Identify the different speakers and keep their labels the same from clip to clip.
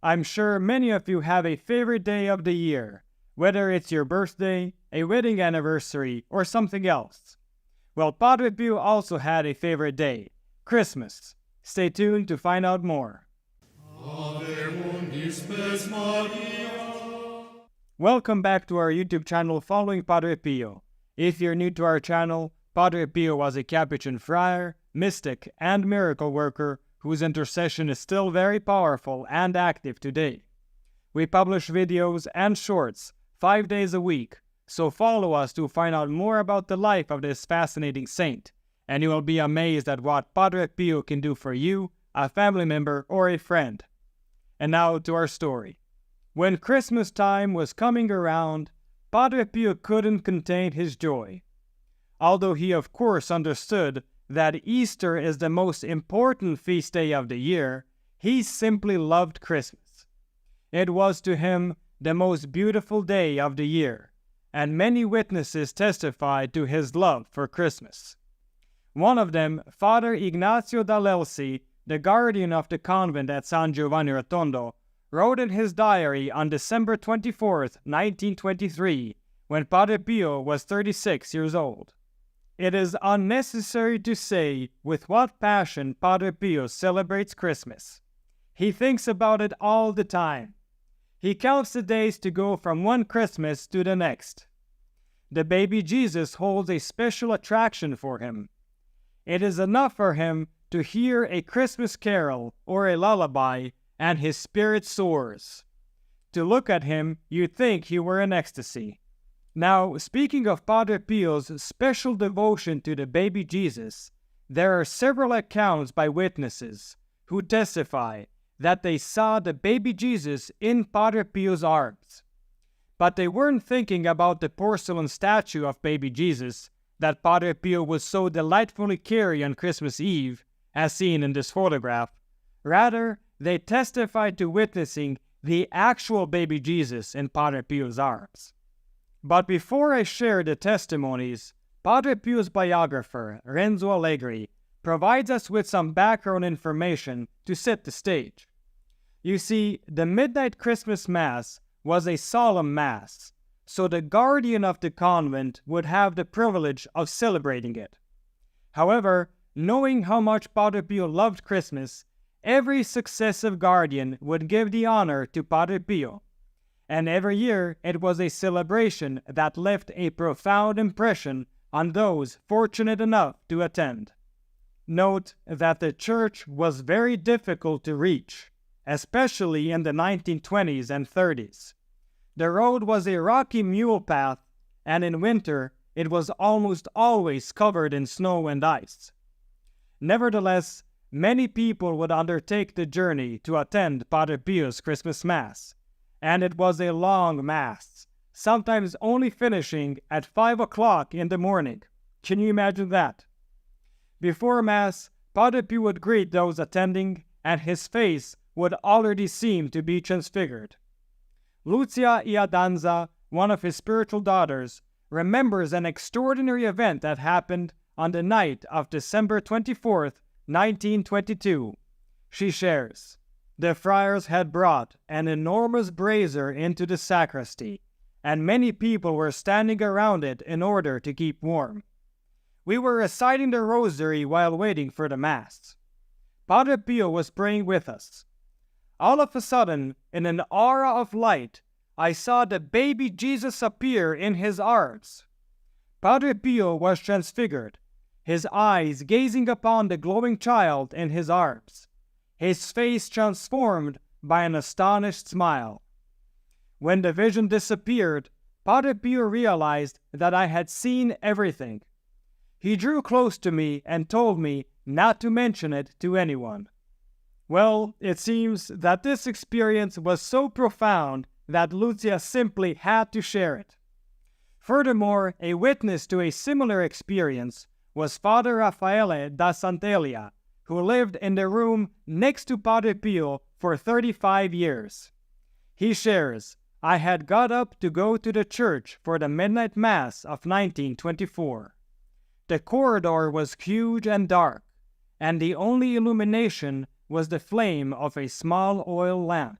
Speaker 1: I'm sure many of you have a favorite day of the year, whether it's your birthday, a wedding anniversary, or something else. Well, Padre Pio also had a favorite day, Christmas. Stay tuned to find out more. Welcome back to our YouTube channel following Padre Pio. If you're new to our channel, Padre Pio was a Capuchin friar, mystic, and miracle worker whose intercession is still very powerful and active today. We publish videos and shorts 5 days a week, so follow us to find out more about the life of this fascinating saint, and you will be amazed at what Padre Pio can do for you, a family member, or a friend. And now to our story. When Christmas time was coming around, Padre Pio couldn't contain his joy. Although he of course understood that Easter is the most important feast day of the year, he simply loved Christmas. It was to him the most beautiful day of the year, and many witnesses testified to his love for Christmas. One of them, Father Ignazio D'Alelsi, the guardian of the convent at San Giovanni Rotondo, wrote in his diary on December 24th, 1923, when Padre Pio was 36 years old. It is unnecessary to say with what passion Padre Pio celebrates Christmas. He thinks about it all the time. He counts the days to go from one Christmas to the next. The baby Jesus holds a special attraction for him. It is enough for him to hear a Christmas carol or a lullaby, and his spirit soars. To look at him, you'd think he were in ecstasy. Now, speaking of Padre Pio's special devotion to the baby Jesus, there are several accounts by witnesses who testify that they saw the baby Jesus in Padre Pio's arms. But they weren't thinking about the porcelain statue of baby Jesus that Padre Pio would so delightfully carry on Christmas Eve, as seen in this photograph. Rather, they testified to witnessing the actual baby Jesus in Padre Pio's arms. But before I share the testimonies, Padre Pio's biographer, Renzo Allegri, provides us with some background information to set the stage. You see, the Midnight Christmas Mass was a solemn Mass, so the guardian of the convent would have the privilege of celebrating it. However, knowing how much Padre Pio loved Christmas, every successive guardian would give the honor to Padre Pio, and every year it was a celebration that left a profound impression on those fortunate enough to attend. Note that the church was very difficult to reach, especially in the 1920s and 30s. The road was a rocky mule path, and in winter it was almost always covered in snow and ice. Nevertheless, many people would undertake the journey to attend Padre Pio's Christmas Mass, and it was a long Mass, sometimes only finishing at 5 o'clock in the morning. Can you imagine that? Before Mass, Padre Pio would greet those attending, and his face would already seem to be transfigured. Lucia Iadanza, one of his spiritual daughters, remembers an extraordinary event that happened on the night of December 24th, 1922. She shares, "The friars had brought an enormous brazier into the sacristy, and many people were standing around it in order to keep warm. We were reciting the rosary while waiting for the Mass. Padre Pio was praying with us. All of a sudden, in an aura of light, I saw the baby Jesus appear in his arms. Padre Pio was transfigured, his eyes gazing upon the glowing child in his arms, his face transformed by an astonished smile. When the vision disappeared, Padre Pio realized that I had seen everything. He drew close to me and told me not to mention it to anyone." Well, it seems that this experience was so profound that Lucia simply had to share it. Furthermore, a witness to a similar experience was Father Raffaele da Sant'Elia, who lived in the room next to Padre Pio for 35 years. He shares, "I had got up to go to the church for the midnight Mass of 1924. The corridor was huge and dark, and the only illumination was the flame of a small oil lamp.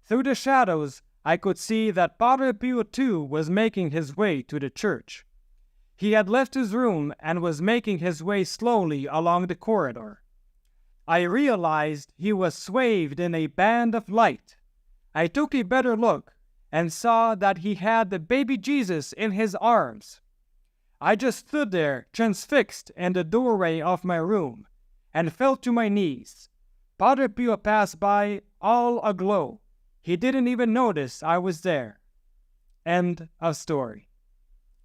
Speaker 1: Through the shadows, I could see that Padre Pio too was making his way to the church. He had left his room and was making his way slowly along the corridor. I realized he was swathed in a band of light. I took a better look and saw that he had the baby Jesus in his arms. I just stood there, transfixed in the doorway of my room, and fell to my knees. Padre Pio passed by, all aglow. He didn't even notice I was there. End of story.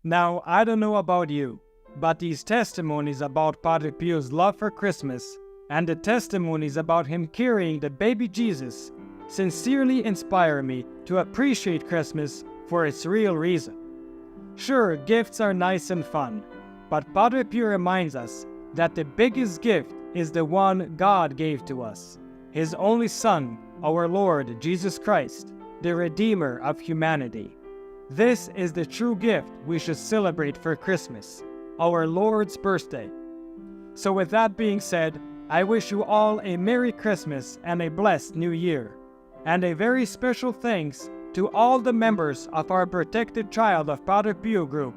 Speaker 1: Now, I don't know about you, but these testimonies about Padre Pio's love for Christmas and the testimonies about him carrying the baby Jesus sincerely inspire me to appreciate Christmas for its real reason. Sure, gifts are nice and fun, but Padre Pio reminds us that the biggest gift is the one God gave to us, His only Son, our Lord Jesus Christ, the Redeemer of humanity. This is the true gift we should celebrate for Christmas, our Lord's birthday. So with that being said, I wish you all a Merry Christmas and a blessed New Year. And a very special thanks to all the members of our Protected Child of Padre Pio group,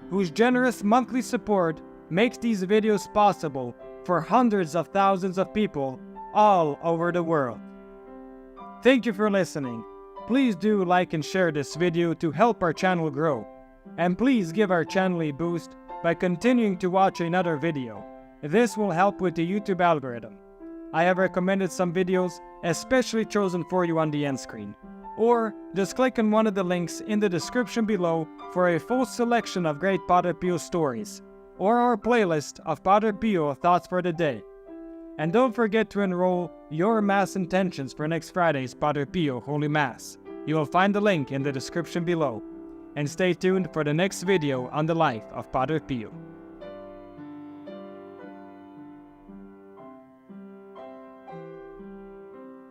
Speaker 1: whose generous monthly support makes these videos possible for hundreds of thousands of people all over the world. Thank you for listening. Please do like and share this video to help our channel grow. And please give our channel a boost by continuing to watch another video. This will help with the YouTube algorithm. I have recommended some videos especially chosen for you on the end screen. Or just click on one of the links in the description below for a full selection of great Padre Pio stories, or our playlist of Padre Pio Thoughts for the Day. And don't forget to enroll your Mass intentions for next Friday's Padre Pio Holy Mass. You will find the link in the description below. And stay tuned for the next video on the life of Padre Pio.